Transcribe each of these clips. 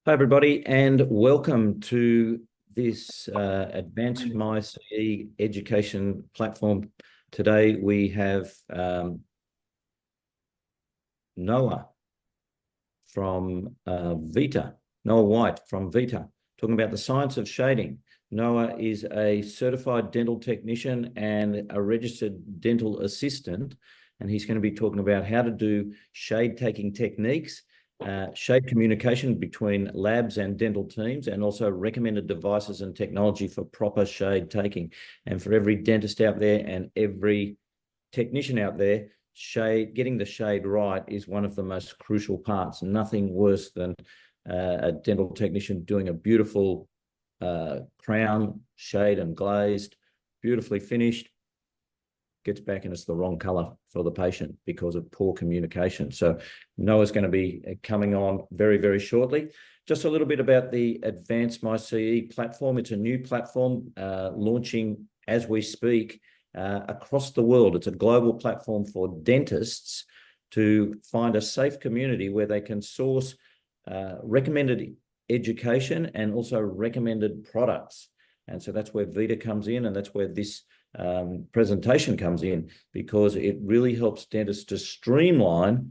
Hi, everybody, and welcome to this Advancemy education platform. Today we have Noah from VITA, Noah White from VITA, talking about the science of shading. Noah is a certified dental technician and a registered dental assistant, and he's going to be talking about how to do shade-taking techniques, shade communication between labs and dental teams, and also recommended devices and technology for proper shade taking. And for every dentist out there and every technician out there, getting the shade right is one of the most crucial parts. Nothing worse than a dental technician doing a beautiful crown, shade and glazed, beautifully finished, gets back and it's the wrong color for the patient because of poor communication. So Noah's going to be coming on very, very shortly. Just a little bit about the Advancemy platform. It's a new platform launching as we speak across the world. It's a global platform for dentists to find a safe community where they can source recommended education and also recommended products. And so that's where VITA comes in, and that's where this presentation comes in, because it really helps dentists to streamline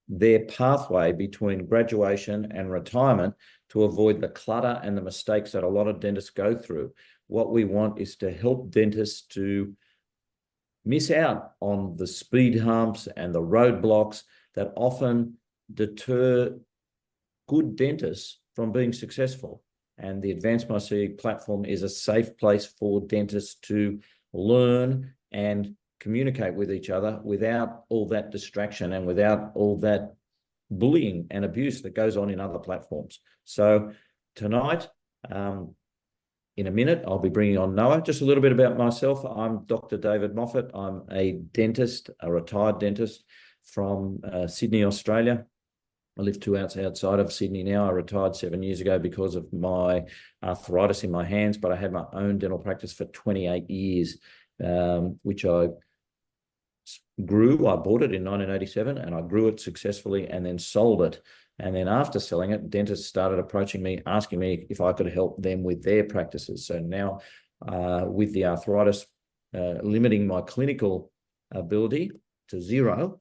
their pathway between graduation and retirement to avoid the clutter and the mistakes that a lot of dentists go through. What we want is to help dentists to miss out on the speed humps and the roadblocks that often deter good dentists from being successful. And the Advancemy platform is a safe place for dentists to learn and communicate with each other without all that distraction and without all that bullying and abuse that goes on in other platforms. So tonight, in a minute, I'll be bringing on Noah. Just a little bit about myself. I'm Dr. David Moffat. I'm a dentist, a retired dentist from Sydney, Australia. I live 2 hours outside of Sydney now. I retired 7 years ago because of my arthritis in my hands, but I had my own dental practice for 28 years, which I grew. I bought it in 1987 and I grew it successfully and then sold it. And then after selling it, dentists started approaching me, asking me if I could help them with their practices. So now with the arthritis limiting my clinical ability to zero,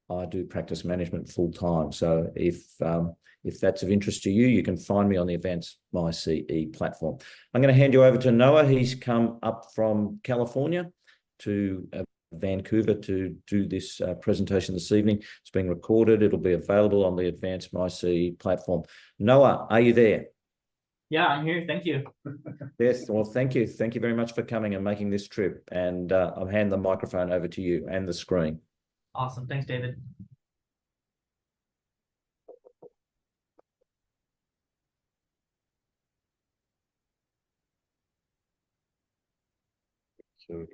I do practice management full time. So if that's of interest to you, you can find me on the Advancemy platform. I'm going to hand you over to Noah. He's come up from California to Vancouver to do this presentation this evening. It's being recorded. It'll be available on the Advancemy platform. Noah, are you there? Yeah, I'm here. Thank you. Yes, well, thank you. Thank you very much for coming and making this trip. And I'll hand the microphone over to you and the screen. Awesome. Thanks, David. So,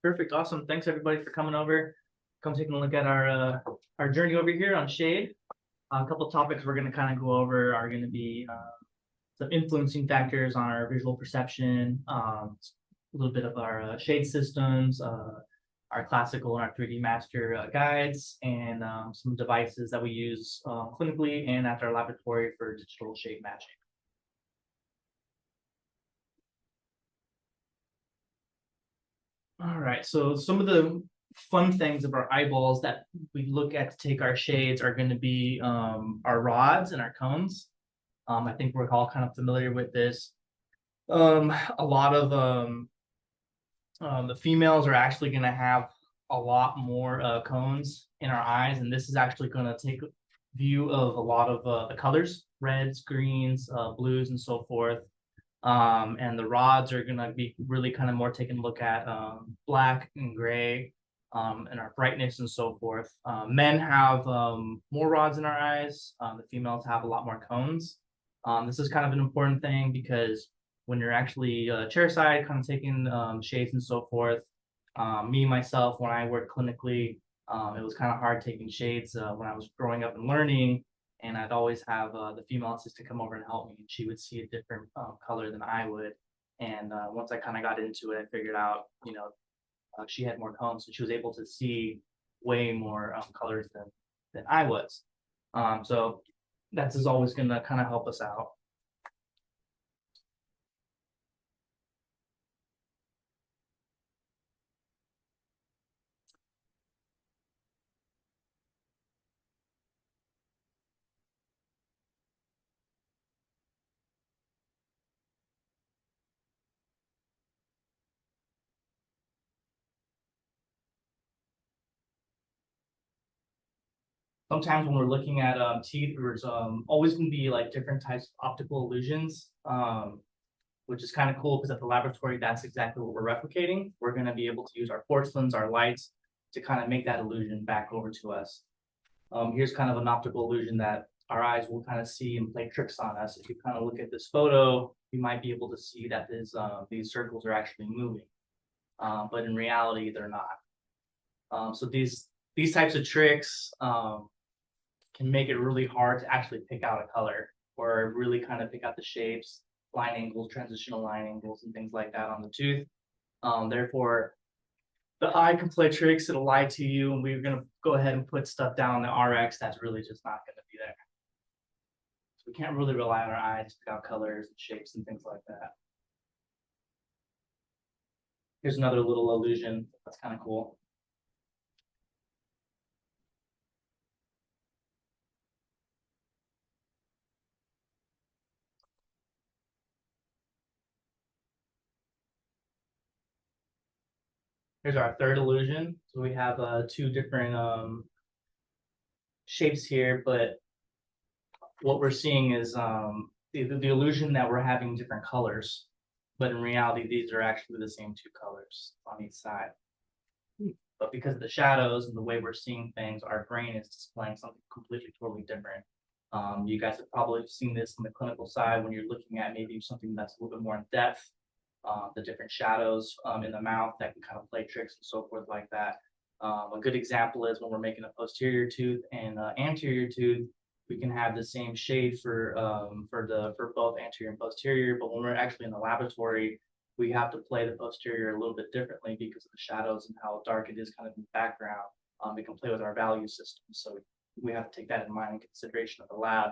Perfect. Awesome. Thanks everybody for coming over. Come taking a look at our journey over here on shade. A couple of topics we're going to kind of go over are going to be some influencing factors on our visual perception, a little bit of our shade systems, our classical and our 3D master guides, and some devices that we use clinically and at our laboratory for digital shade matching. All right, so some of the fun things of our eyeballs that we look at to take our shades are going to be our rods and our cones. I think we're all kind of familiar with this. A lot of the females are actually going to have a lot more cones in our eyes, and this is actually going to take view of a lot of the colors, reds, greens, blues, and so forth. And the rods are gonna be really kind of more taking a look at black and gray, and our brightness and so forth. Men have more rods in our eyes. The females have a lot more cones. This is kind of an important thing because when you're actually chair side, kind of taking shades and so forth. Me myself, when I work clinically, it was kind of hard taking shades when I was growing up and learning, and I'd always have the female assistant come over and help me, and she would see a different color than I would. And once I kind of got into it, I figured out, she had more cones, so she was able to see way more colors than I was. So that's is always going to kind of help us out. Sometimes when we're looking at teeth, there's always going to be like different types of optical illusions, which is kind of cool because at the laboratory, that's exactly what we're replicating. We're going to be able to use our porcelains, our lights to kind of make that illusion back over to us. Here's kind of an optical illusion that our eyes will kind of see and play tricks on us. If you kind of look at this photo, you might be able to see that these circles are actually moving, but in reality, they're not. So these types of tricks can make it really hard to actually pick out a color or really kind of pick out the shapes, line angles, transitional line angles, and things like that on the tooth. Therefore, the eye can play tricks, it'll lie to you, and we're gonna go ahead and put stuff down on the RX that's really just not gonna be there. So we can't really rely on our eyes to pick out colors and shapes and things like that. Here's another little illusion that's kind of cool. Here's our third illusion. So we have two different shapes here, but what we're seeing is the illusion that we're having different colors, but in reality, these are actually the same two colors on each side. But because of the shadows and the way we're seeing things, our brain is displaying something completely, totally different. You guys have probably seen this in the clinical side when you're looking at maybe something that's a little bit more in depth, the different shadows in the mouth that can kind of play tricks and so forth like that. A good example is when we're making a posterior tooth and anterior tooth, we can have the same shade for both anterior and posterior, but when we're actually in the laboratory, we have to play the posterior a little bit differently because of the shadows and how dark it is kind of in the background. We can play with our value system, so we have to take that in mind in consideration of the lab.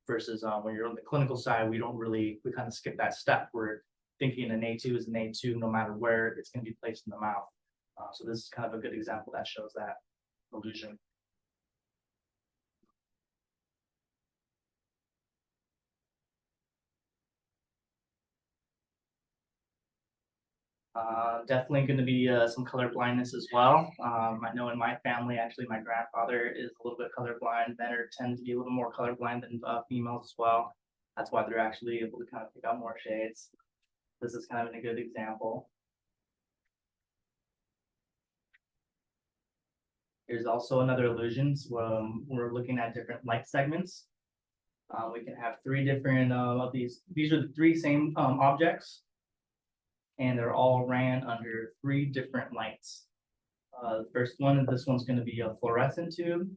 Versus when you're on the clinical side, we kind of skip that step. We're thinking an A2 is an A2 no matter where it's going to be placed in the mouth. So this is kind of a good example that shows that illusion. Definitely going to be some color blindness as well. I know in my family, actually, my grandfather is a little bit colorblind. Men tend to be a little more colorblind than females as well. That's why they're actually able to kind of pick out more shades. This is kind of a good example. Here's also another illusion. So, we're looking at different light segments. We can have three different of these. These are the three same objects, and they're all ran under three different lights. The first one, this one's going to be a fluorescent tube,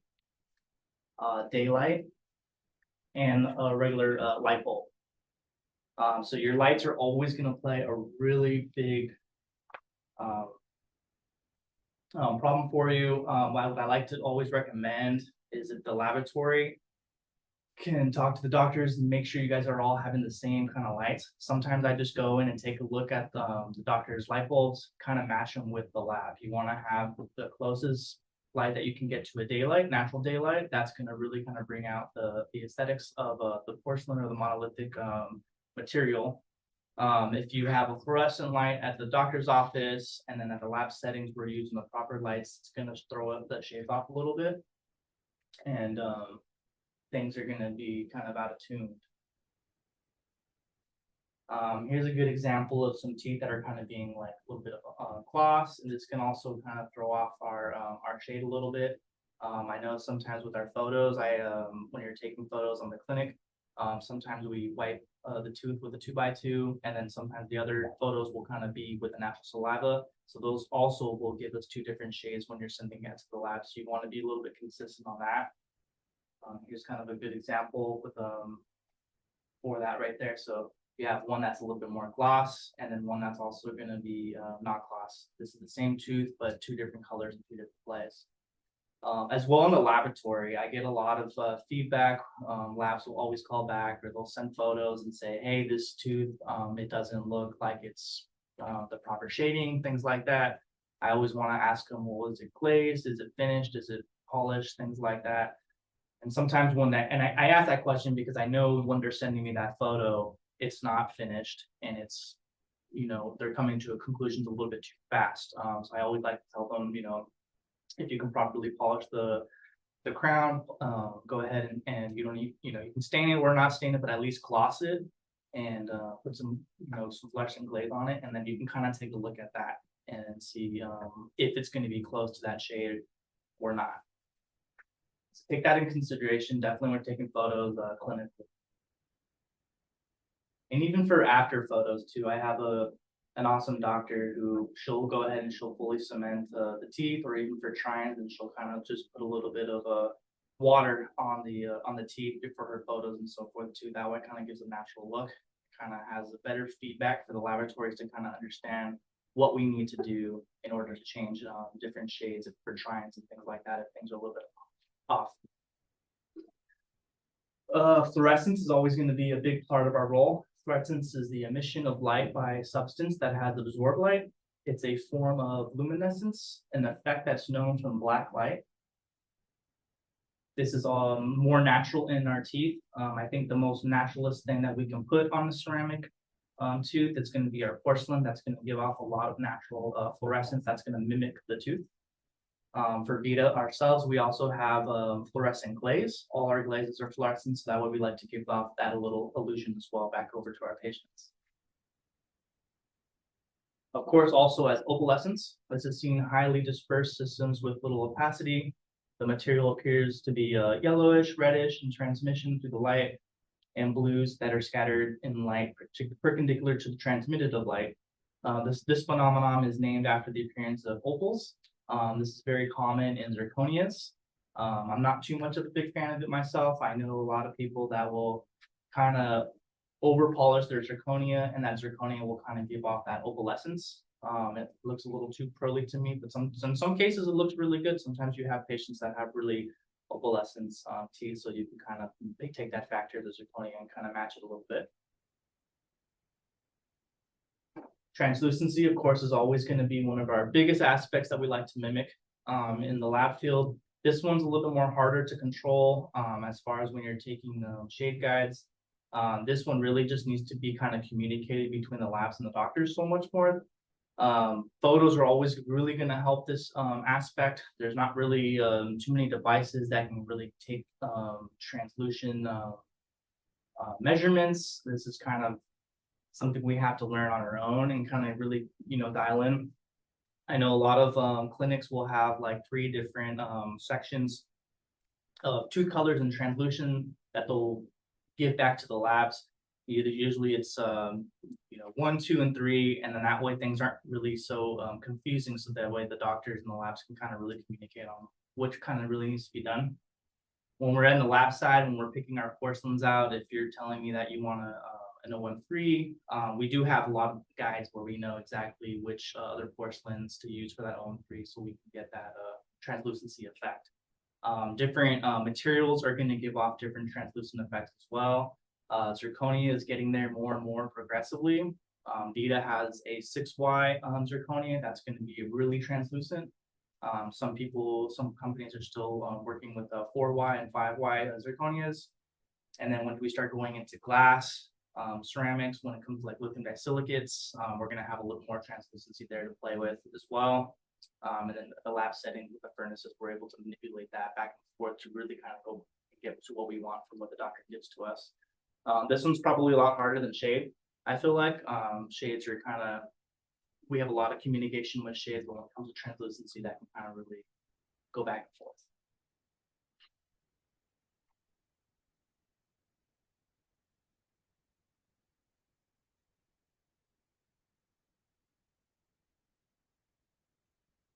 daylight, and a regular light bulb. So your lights are always going to play a really big problem for you. What I like to always recommend is that the laboratory can talk to the doctors and make sure you guys are all having the same kind of lights. Sometimes I just go in and take a look at the doctor's light bulbs, kind of match them with the lab. You want to have the closest light that you can get to a daylight, natural daylight. That's going to really kind of bring out the aesthetics of the porcelain or the monolithic material. If you have a fluorescent light at the doctor's office and then at the lab settings, we're using the proper lights, it's going to throw up the shape off a little bit. And things are going to be kind of out of tune. Here's a good example of some teeth that are kind of being like a little bit of gloss, and this can also kind of throw off our shade a little bit. I know sometimes with our photos, when you're taking photos on the clinic, sometimes we wipe the tooth with a 2x2, and then sometimes the other photos will kind of be with the natural saliva. So those also will give us two different shades when you're sending it to the lab. So you want to be a little bit consistent on that. Here's kind of a good example with for that right there. So you have one that's a little bit more gloss, and then one that's also going to be not gloss. This is the same tooth, but two different colors and two different plays. As well in the laboratory, I get a lot of feedback. Labs will always call back, or they'll send photos and say, hey, this tooth, it doesn't look like it's the proper shading, things like that. I always want to ask them, well, is it glazed? Is it finished? Is it polished? Things like that. And sometimes when that, and I ask that question because I know when they're sending me that photo, it's not finished, and it's, they're coming to a conclusion a little bit too fast. So I always like to tell them, if you can properly polish the crown, go ahead and you don't need, you can stain it or not stain it, but at least gloss it and put some, some flesh and glaze on it, and then you can kind of take a look at that and see if it's going to be close to that shade or not. So take that in consideration. Definitely when taking photos clinically. And even for after photos too, I have an awesome doctor who she'll go ahead and she'll fully cement the teeth, or even for tries, and she'll kind of just put a little bit of water on the teeth for her photos and so forth too. That way, kind of gives a natural look. Kind of has a better feedback for the laboratories to kind of understand what we need to do in order to change different shades for tries and things like that if things are a little bit off. Fluorescence is always going to be a big part of our role. Fluorescence is the emission of light by a substance that has absorbed light. It's a form of luminescence, an effect that's known from black light. This is more natural in our teeth. I think the most naturalist thing that we can put on the ceramic tooth, it's going to be our porcelain. That's going to give off a lot of natural fluorescence that's going to mimic the tooth. For VITA ourselves, we also have fluorescent glaze. All our glazes are fluorescent, so that way we like to give off that a little illusion as well back over to our patients. Of course, also as opalescence, this is seen in highly dispersed systems with little opacity. The material appears to be yellowish, reddish in transmission through the light, and blues that are scattered in light perpendicular to the transmitted of light. This phenomenon is named after the appearance of opals. This is very common in zirconias. I'm not too much of a big fan of it myself. I know a lot of people that will kind of over polish their zirconia, and that zirconia will kind of give off that opalescence. It looks a little too pearly to me, but in some cases it looks really good. Sometimes you have patients that have really opalescence teeth, so you can kind of take that factor of the zirconia and kind of match it a little bit. Translucency, of course, is always going to be one of our biggest aspects that we like to mimic in the lab field. This one's a little bit more harder to control as far as when you're taking shade guides. This one really just needs to be kind of communicated between the labs and the doctors so much more. Photos are always really going to help this aspect. There's not really too many devices that can really take translution measurements. This is kind of something we have to learn on our own and kind of really, dial in. I know a lot of clinics will have like 3 different sections of tooth colors and translution that they'll give back to the labs. Usually it's 1, 2, and 3, and then that way things aren't really so confusing. So that way the doctors and the labs can kind of really communicate on which kind of really needs to be done. When we're in the lab side, when we're picking our porcelains out, if you're telling me that you want to an 013, we do have a lot of guides where we know exactly which other porcelains to use for that 013, so we can get that translucency effect. Different materials are going to give off different translucent effects as well. Zirconia is getting there more and more progressively. VITA has a 6Y zirconia that's going to be really translucent. Some companies are still working with 4Y and 5Y zirconias. And then when we start going into glass, ceramics, when it comes to like lithium disilicates, we're going to have a little more translucency there to play with as well. And then the lab setting with the furnaces, we're able to manipulate that back and forth to really kind of go get to what we want from what the doctor gives to us. This one's probably a lot harder than shade. I feel like shades are kind of, we have a lot of communication with shades, but when it comes to translucency, that can kind of really go back and forth.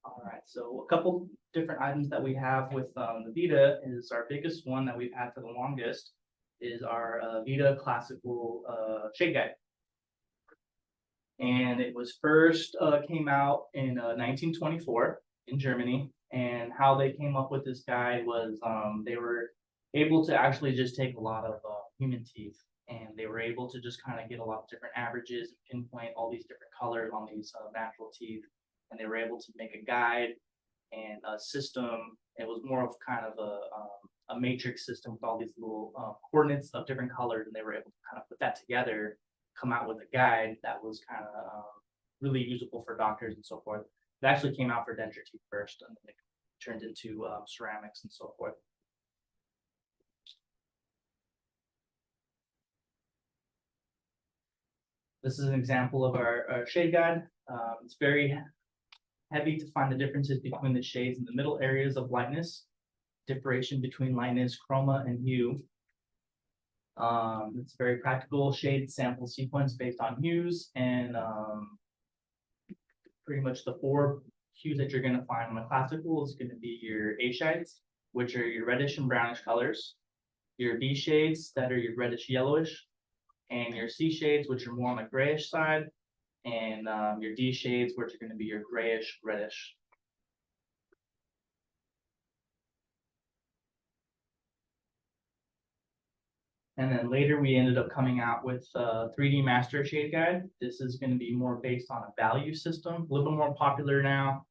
All right, so a couple different items that we have with the VITA is our biggest one that we've had for the longest is our VITA classical shade guide. And it was first came out in 1924 in Germany. And how they came up with this guide was they were able to actually just take a lot of human teeth, and they were able to just kind of get a lot of different averages and pinpoint all these different colors on these natural teeth. And they were able to make a guide and a system. It was more of kind of a matrix system with all these little coordinates of different colors, and they were able to kind of put that together, come out with a guide that was kind of really usable for doctors and so forth. It actually came out for denture teeth first, and then it turned into ceramics and so forth. This is an example of our shade guide. It's very heavy to find the differences between the shades in the middle areas of lightness, differentiation between lightness, chroma, and hue. It's a very practical shade sample sequence based on hues, and pretty much the 4 hues that you're going to find on the classical is going to be your A shades, which are your reddish and brownish colors, your B shades that are your reddish yellowish, and your C shades, which are more on the grayish side, and your D shades, which are going to be your grayish reddish. And then later we ended up coming out with 3D Master Shade Guide. This is going to be more based on a value system, a little bit more popular now.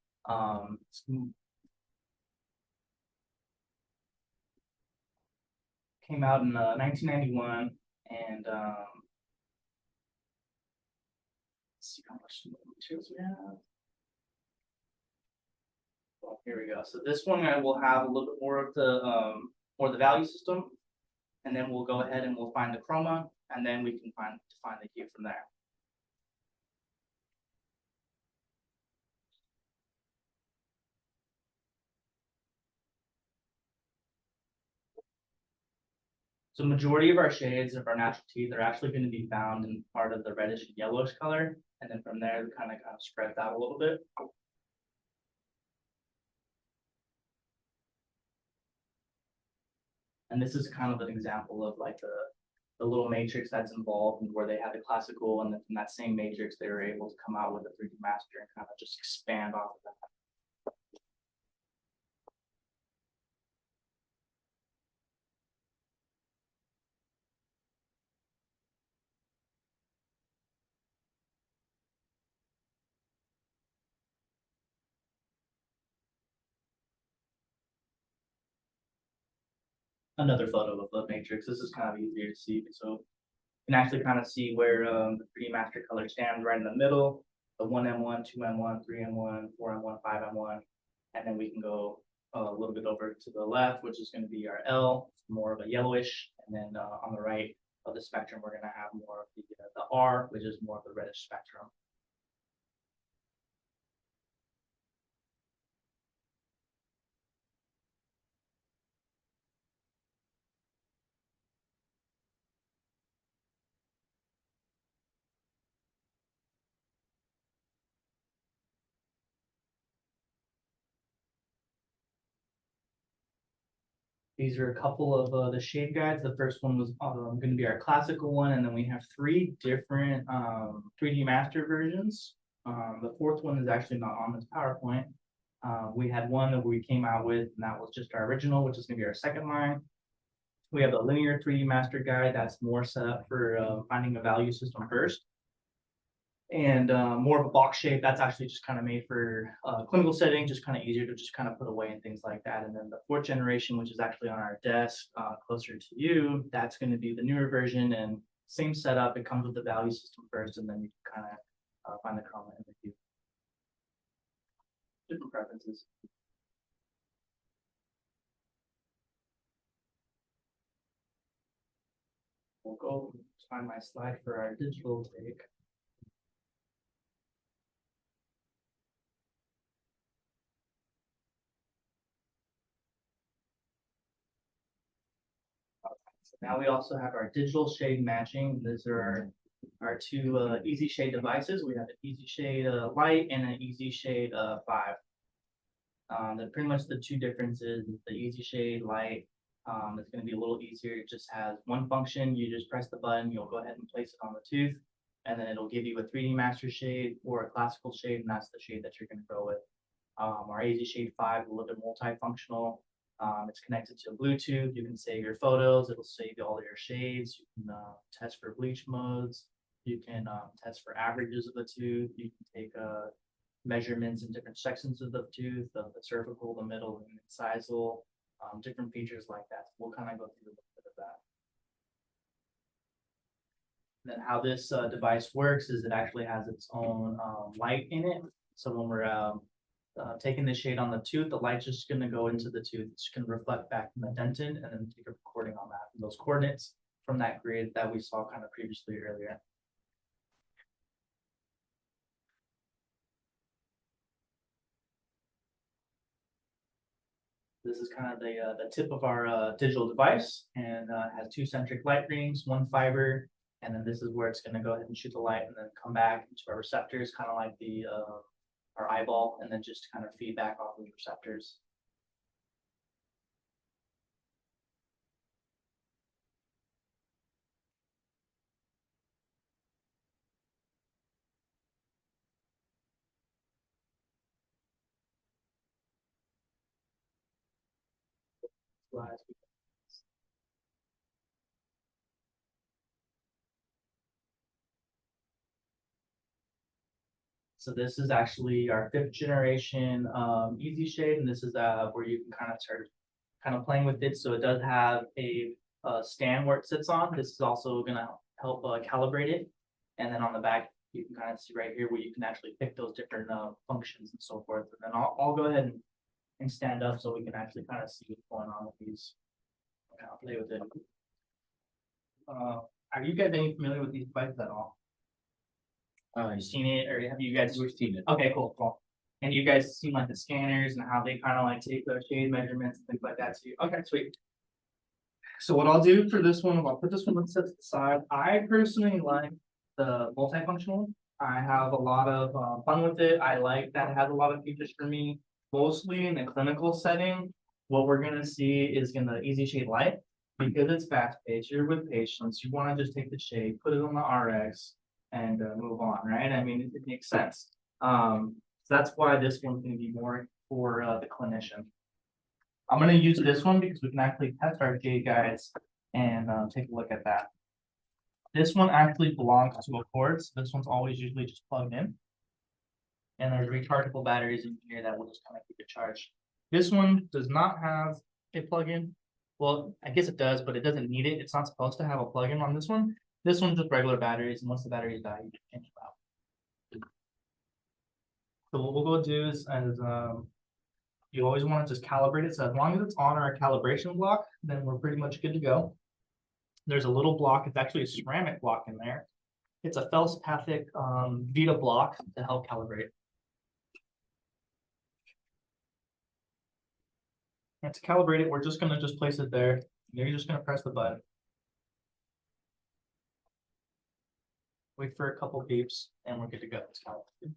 Came out in 1991, and let's see how much materials we have. Well, here we go. So this one I will have a little bit more of the value system, and then we'll go ahead and we'll find the chroma, and then we can define the hue from there. So majority of our shades of our natural teeth are actually going to be found in part of the reddish and yellowish color, and then from there it kind of spreads out a little bit. And this is kind of an example of like the little matrix that's involved, and where they had the classical, and then from that same matrix they were able to come out with a 3D master and kind of just expand off of that. Another photo of the matrix. This is kind of easier to see, so you can actually kind of see where the 3D master color stands right in the middle, the 1M1, 2M1, 3M1, 4M1, 5M1, and then we can go a little bit over to the left, which is going to be our L, more of a yellowish, and then on the right of the spectrum, we're going to have more of the R, which is more of the reddish spectrum. These are a couple of the shade guides. The first one was going to be our classical one, and then we have 3 different 3D master versions. The 4th one is actually not on this PowerPoint. We had one that we came out with, and that was just our original, which is going to be our second line. We have the linear 3D master guide that's more set up for finding a value system first. And more of a box shape that's actually just kind of made for clinical setting, just kind of easier to just kind of put away and things like that. And then the 4th generation, which is actually on our desk closer to you, that's going to be the newer version, and same setup. It comes with the value system first, and then you can kind of find the chroma in the hue. Different preferences. We'll go find my slide for our digital take. So now we also have our digital shade matching. These are our two Easyshade devices. We have an Easyshade Lite and an Easyshade 5. They're pretty much the two differences. The Easyshade Lite is going to be a little easier. It just has one function. You just press the button. You'll go ahead and place it on the tooth, and then it'll give you a 3D master shade or a classical shade, and that's the shade that you're going to go with. Our Easyshade 5 is a little bit multifunctional. It's connected to Bluetooth. You can save your photos. It'll save all of your shades. You can test for bleach modes. You can test for averages of the tooth. You can take measurements in different sections of the tooth, the cervical, the middle, and incisal, different features like that. We'll kind of go through a little bit of that. Then how this device works is it actually has its own light in it. So when we're taking the shade on the tooth, the light's just going to go into the tooth. It's going to reflect back from the dentin and then take a recording on that. And those coordinates from that grid that we saw kind of previously earlier. This is kind of the tip of our digital device, and has two centric light rings, one fiber, and then this is where it's going to go ahead and shoot the light and then come back into our receptors, kind of like the our eyeball, and then just kind of feedback off of the receptors. So this is actually our 5th generation Easyshade, and this is where you can kind of start kind of playing with it. So it does have a stand where it sits on. This is also going to help calibrate it. And then on the back, you can kind of see right here where you can actually pick those different functions and so forth. And then I'll go ahead and stand up so we can actually kind of see what's going on with these. I'll play with it. Are you guys any familiar with these devices at all? You've seen it, or have you guys? We've seen it. Okay, cool. And you guys seen like the scanners and how they kind of like take those shade measurements and things like that too. Okay, sweet. So what I'll do for this one, I'll put this one to the side. I personally like the multifunctional. I have a lot of fun with it. I like that it has a lot of features for me. Mostly in the clinical setting, what we're gonna see is gonna Easyshade Lite because it's fast paced. You're with patients. You want to just take the shade, put it on the RX, and move on, right? I mean, it makes sense. So that's why this one's going to be more for the clinician. I'm going to use this one because we can actually test our shade guides and take a look at that. This one actually belongs to a cord, so this one's always usually just plugged in. And there's rechargeable batteries in here that will just kind of keep it charged. This one does not have a plug-in. Well, I guess it does, but it doesn't need it. It's not supposed to have a plug-in on this one. This one's just regular batteries, and once the batteries die, you can change them out. So what we'll go do is, you always want to just calibrate it. So as long as it's on our calibration block, then we're pretty much good to go. There's a little block. It's actually a ceramic block in there. It's a feldspathic VITA block to help calibrate. And to calibrate it, we're just going to just place it there. You're just going to press the button. Wait for a couple beeps, and we're good to go. It's calibrated.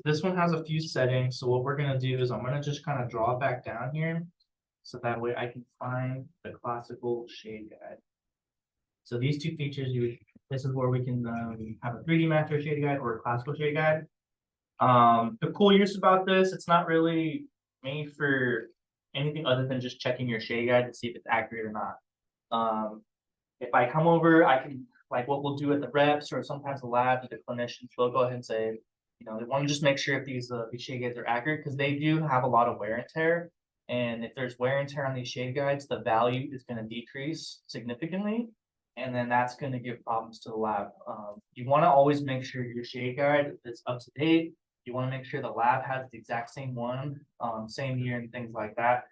This one has a few settings. So what we're going to do is I'm going to just kind of draw it back down here. So that way I can find the classical shade guide. So these two features, this is where we can have a 3D master shade guide or a classical shade guide. The cool use about this, it's not really made for anything other than just checking your shade guide to see if it's accurate or not. If I come over, I can, like what we'll do at the reps or sometimes the lab, the clinicians, they'll go ahead and say, you know, they want to just make sure if these shade guides are accurate because they do have a lot of wear and tear. And if there's wear and tear on these shade guides, the value is going to decrease significantly. And then that's going to give problems to the lab. You want to always make sure your shade guide is up to date. You want to make sure the lab has the exact same one, same year and things like that.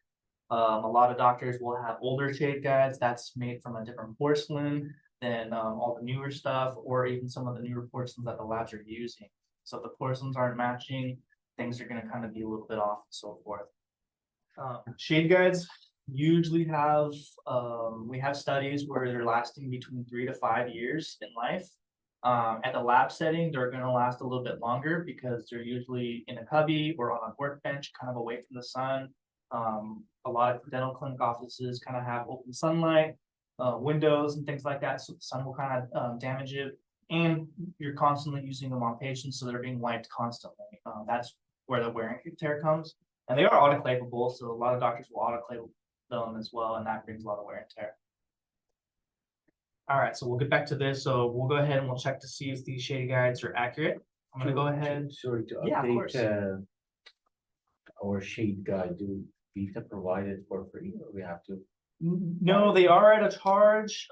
A lot of doctors will have older shade guides that's made from a different porcelain than all the newer stuff, or even some of the newer porcelains that the labs are using. So if the porcelains aren't matching, things are going to kind of be a little bit off and so forth. Shade guides usually have, we have studies where they're lasting between 3 to 5 years in life. At the lab setting, they're going to last a little bit longer because they're usually in a cubby or on a workbench, kind of away from the sun. A lot of dental clinic offices kind of have open sunlight, windows and things like that, so the sun will kind of damage it. And you're constantly using them on patients, so they're being wiped constantly. That's where the wear and tear comes. And they are autoclavable, so a lot of doctors will autoclave them as well, and that brings a lot of wear and tear. All right, so we'll get back to this. So we'll go ahead and we'll check to see if these shade guides are accurate. I'm gonna go ahead. Sorry to Yeah, of course. update our shade guide. Do VITA provide it for free, or we have to? No, they are at a charge.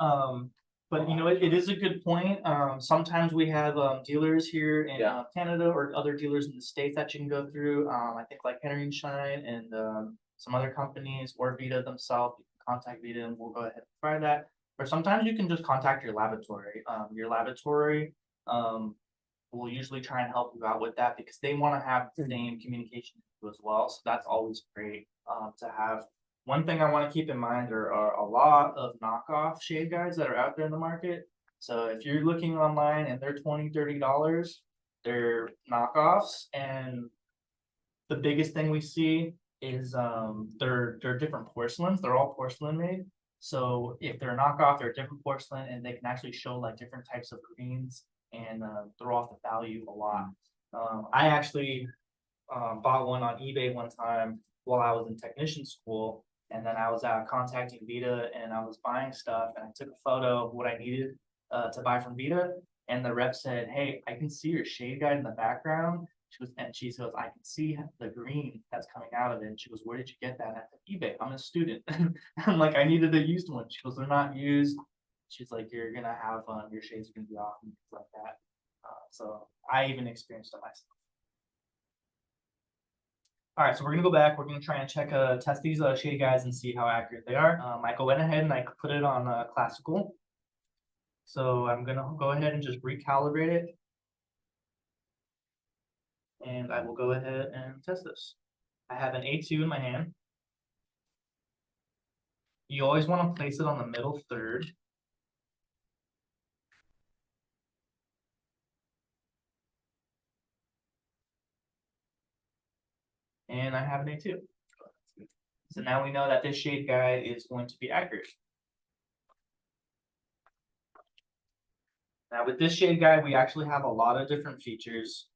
But you know, it is a good point. Sometimes we have dealers here in Canada or other dealers in the States that you can go through. I think like Henry and Shine and some other companies or VITA themselves. You can contact VITA and we'll go ahead and try that. Or sometimes you can just contact your laboratory. Your laboratory will usually try and help you out with that because they want to have the same communication as well. So that's always great to have. One thing I want to keep in mind, there are a lot of knockoff shade guides that are out there in the market. So if you're looking online and they're $20, $30, they're knockoffs. And the biggest thing we see is they're different porcelains. They're all porcelain made. So if they're a knockoff, they're a different porcelain, and they can actually show like different types of greens and throw off the value a lot. I actually bought one on eBay one time while I was in technician school, and then I was contacting VITA and I was buying stuff, and I took a photo of what I needed to buy from VITA, and the rep said, "Hey, I can see your shade guide in the background." She says, "I can see the green that's coming out of it." And she goes, "Where did you get that?" At eBay. I'm a student. I'm like, "I needed a used one." She goes, "They're not used." She's like, "You're gonna have your shades are gonna be off and things like that." So I even experienced it myself. All right, so we're gonna go back. We're gonna try and check, test these shade guides and see how accurate they are. I went ahead and I put it on classical. So I'm gonna go ahead and just recalibrate it. And I will go ahead and test this. I have an A2 in my hand. You always want to place it on the middle third. And I have an A2. So now we know that this shade guide is going to be accurate. Now with this shade guide, we actually have a lot of different features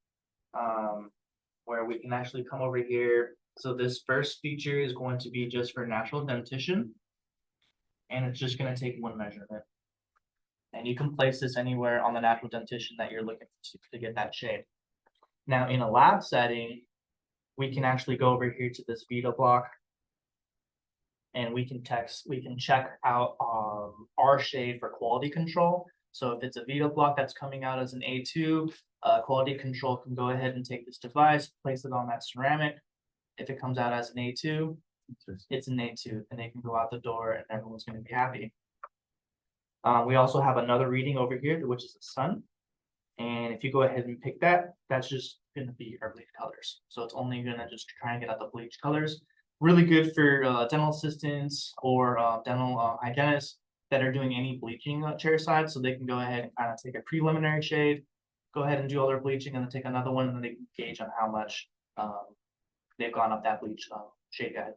where we can actually come over here. So this first feature is going to be just for natural dentition, and it's just going to take one measurement. And you can place this anywhere on the natural dentition that you're looking to get that shade. Now in a lab setting, we can actually go over here to this VITA block, and we can check out our shade for quality control. So if it's a VITA block that's coming out as an A2, quality control can go ahead and take this device, place it on that ceramic. If it comes out as an A2, it's an A2, and they can go out the door and everyone's going to be happy. We also have another reading over here, which is the sun. And if you go ahead and pick that, that's just going to be our bleach colors. So it's only going to just try and get out the bleach colors. Really good for dental assistants or dental hygienists that are doing any bleaching chairside. So they can go ahead and kind of take a preliminary shade, go ahead and do all their bleaching, and then take another one, and then they can gauge on how much they've gone up that bleach shade guide.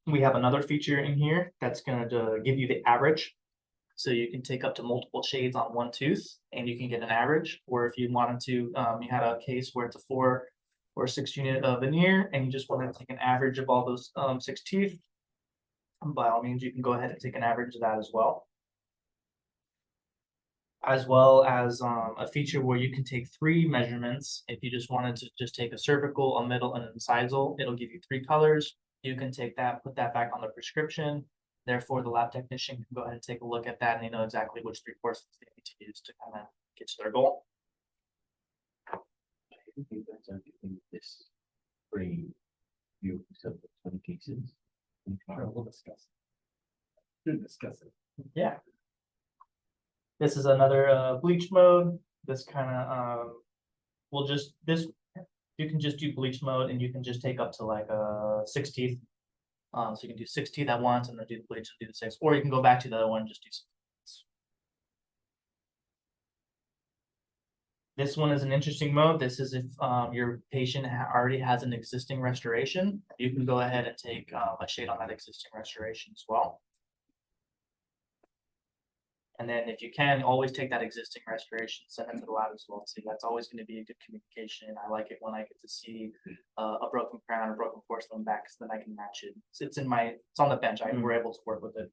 We have another feature in here that's going to give you the average. So you can take up to multiple shades on one tooth and you can get an average. Or if you wanted to, you had a case where it's a 4 or 6 unit veneer and you just want to take an average of all those 6 teeth, by all means, you can go ahead and take an average of that as well. As well as a feature where you can take 3 measurements. If you just wanted to just take a cervical, a middle, and an incisal, it'll give you 3 colors. You can take that, put that back on the prescription. Therefore, the lab technician can go ahead and take a look at that, and they know exactly which 3 courses they need to use to kind of get to their goal. You guys are giving this free views of the 20 cases. We'll discuss. Should discuss it. Yeah. This is another bleach mode. This kind of we'll just this you can just do bleach mode and you can just take up to like 6 teeth. So you can do 6 teeth at once and then do the bleach and do the 6, or you can go back to the other one and just do 6. This one is an interesting mode. This is if your patient already has an existing restoration, you can go ahead and take a shade on that existing restoration as well. And then if you can, always take that existing restoration, send it to the lab as well. So that's always going to be a good communication. I like it when I get to see a broken crown or broken porcelain back, because then I can match it. It's on the bench. We're able to work with it.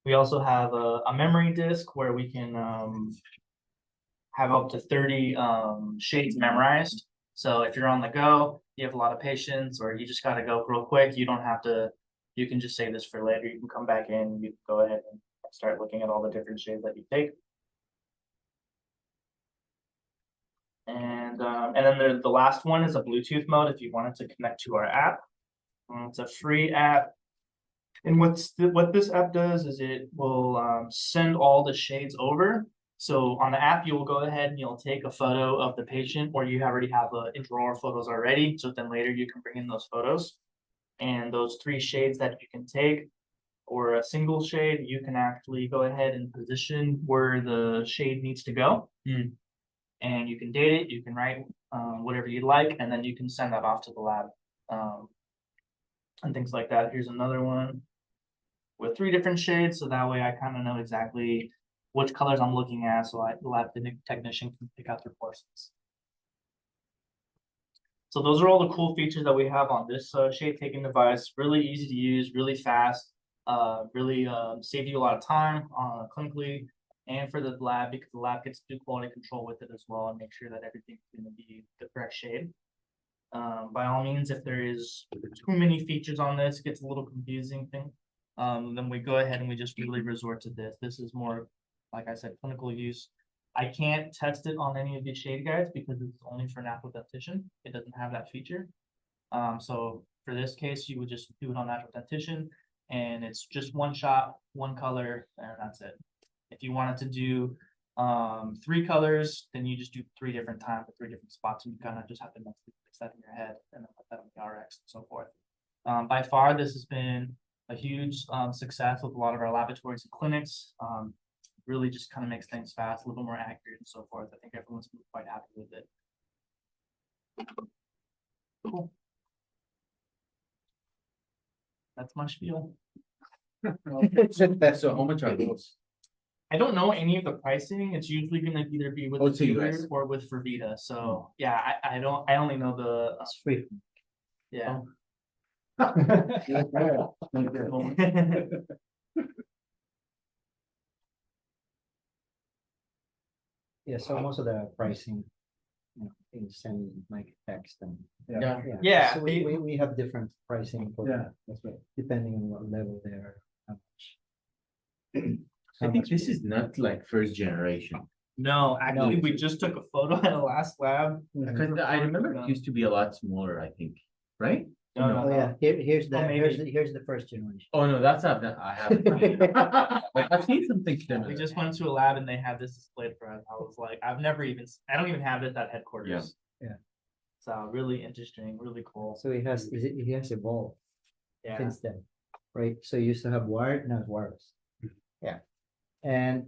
We also have a memory disk where we can have up to 30 shades memorized. So if you're on the go, you have a lot of patience, or you just got to go real quick, you don't have to, you can just save this for later. You can come back in, you can go ahead and start looking at all the different shades that you take. And then the last one is a Bluetooth mode if you wanted to connect to our app. It's a free app. And what this app does is it will send all the shades over. So on the app, you will go ahead and you'll take a photo of the patient, or you already have in-drawer photos already. So then later you can bring in those photos. And those 3 shades that you can take, or a single shade, you can actually go ahead and position where the shade needs to go. And you can date it, you can write whatever you'd like, and then you can send that off to the lab and things like that. Here's another one with 3 different shades, so that way I kind of know exactly which colors I'm looking at, so the lab technician can pick out their porcelains. So those are all the cool features that we have on this shade taking device. Really easy to use, really fast, really save you a lot of time clinically and for the lab, because the lab gets to do quality control with it as well and make sure that everything's going to be the correct shade. By all means, if there is too many features on this, it gets a little confusing thing. Then we go ahead and we just really resort to this. This is more, like I said, clinical use. I can't test it on any of these shade guides because it's only for an natural dentition. It doesn't have that feature. So for this case, you would just do it on natural dentition, and it's just one shot, one color, and that's it. If you wanted to do 3 colors, then you just do 3 different times at 3 different spots, and you kind of just have to fix that in your head and then put that on the RX and so forth. By far, this has been a huge success with a lot of our laboratories and clinics. Really just kind of makes things fast, a little more accurate and so forth. I think everyone's been quite happy with it. Cool. That's my spiel. So how much are those? I don't know any of the pricing. It's usually going to either be with Oh, the to dealer US. or with VITA. So yeah, I only know the It's free. yeah. Yeah, so most of the pricing, is send like text and. Yeah, So we have different pricing for. Yeah, that's right. Depending on what level they're, how much. I think this is not like first generation. No, actually, No. we just took a photo at the last lab. Because I remember it used to be a lot smaller, I think, right? No, Oh, yeah, here's the, Oh, maybe. here's the first generation. Oh, no, that's not that I haven't. Like, I've seen something similar. We just went to a lab and they had this displayed for us. I was like, I don't even have this at headquarters. Yeah. So really interesting, really cool. So it has evolved Yeah. since then, right? So you used to have wired, now it's wireless. Yeah. And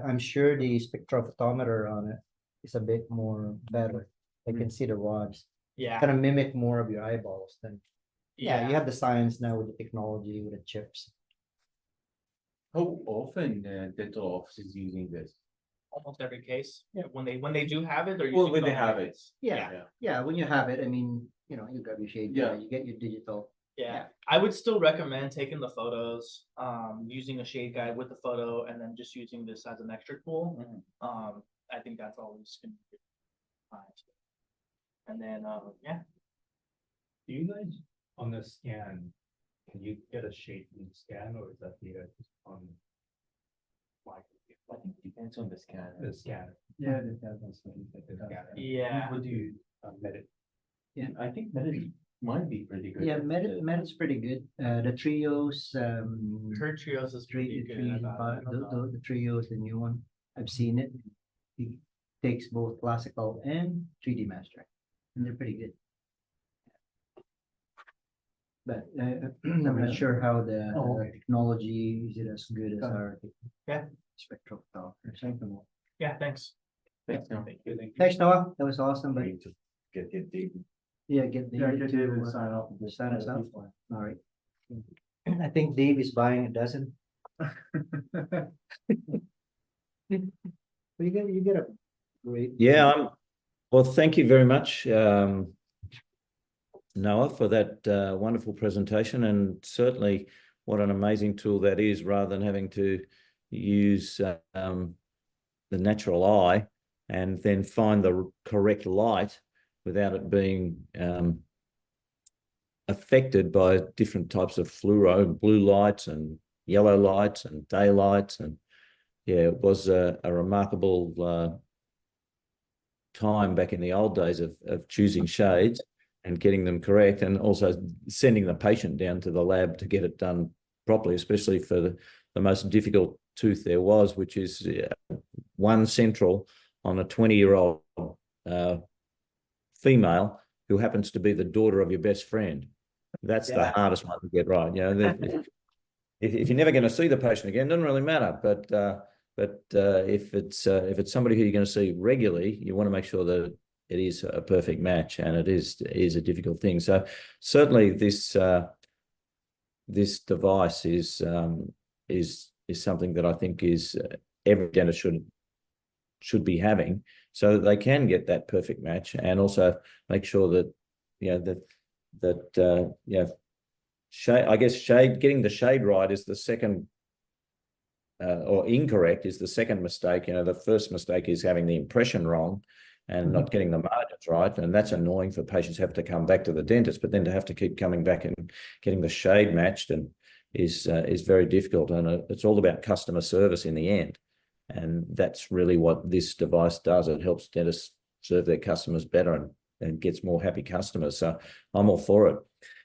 I'm sure the spectrophotometer on it is a bit more better. I can see the rods. Yeah. Kind of mimic more of your eyeballs than. Yeah, you Yeah. have the science now with the technology, with the chips. How often dental office is using this? Almost every case. Yeah. When they do have it, or Well, when they have it. Yeah, when you have it, I mean, you got your shade, Yeah. you get your digital. Yeah, I would still recommend taking the photos, using a shade guide with the photo, and then just using this as an extra tool. I think that's always going to be fine. And then, yeah. Do you guys on the scan, can you get a shape in the scan, or is that data just on my computer? I think it depends on the scanner. The scanner. Yeah. It depends on the scanner. Yeah. Would you, Medit? I think Medit might be pretty good. Yeah, at Medit's pretty good. The trios, Her trios is pretty good. the trios, the new one. I've seen it. It takes both classical and 3D mastering, and they're pretty good. But I'm not sure how the technology is it as good as our Yeah. spectrophotometer or something. Yeah, thanks. Thanks, no. Thank you. Thanks, Noah. That was awesome, buddy. Need to get it deep. Yeah, get David to sign off. sign us up. All right. I think Dave is buying a dozen. You get a great. Yeah, well, thank you very much, Noah, for that wonderful presentation, and certainly what an amazing tool that is, rather than having to use the natural eye and then find the correct light without it being affected by different types of fluoro, blue lights and yellow lights and daylights. And yeah, it was a remarkable time back in the old days of choosing shades and getting them correct, and also sending the patient down to the lab to get it done properly, especially for the most difficult tooth there was, which is one central on a 20-year-old female who happens to be the daughter of your best friend. That's the hardest one to get right. You know, if you're never going to see the patient again, it doesn't really matter. But if it's somebody who you're going to see regularly, you want to make sure that it is a perfect match, and it is a difficult thing. So certainly this device is something that I think is every dentist should be having, so that they can get that perfect match, and also make sure that shade, I guess getting the shade right is the second, or incorrect is the second mistake. You know, the first mistake is having the impression wrong and not getting the margins right, and that's annoying for patients who have to come back to the dentist, but then to have to keep coming back and getting the shade matched and is very difficult, and it's all about customer service in the end. And that's really what this device does. It helps dentists serve their customers better and gets more happy customers. So I'm all for it.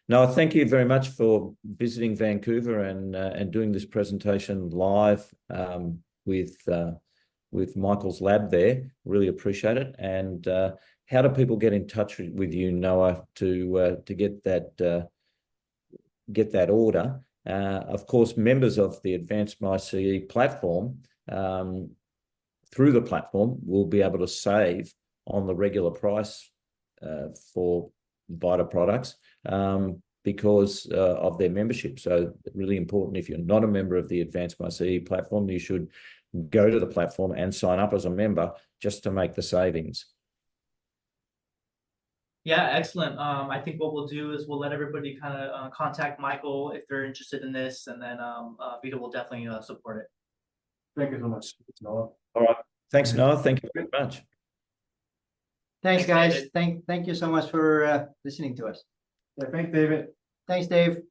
No, thank you very much for visiting Vancouver and doing this presentation live with Michael's lab there. Really appreciate it. And how do people get in touch with you, Noah, to get that order? Of course, members of the Advancemy platform, through the platform, will be able to save on the regular price for VITA products because of their membership. So really important, if you're not a member of the Advancemy platform, you should go to the platform and sign up as a member just to make the savings. Yeah, excellent. I think what we'll do is we'll let everybody kind of contact Michael if they're interested in this, and then VITA will definitely support it. Thank you so much, Noah. All right. Thanks, Noah. Thank you very much. Thanks, Thanks, guys. Thank you so much for listening to us. Yeah, thanks, David. Thanks, Dave.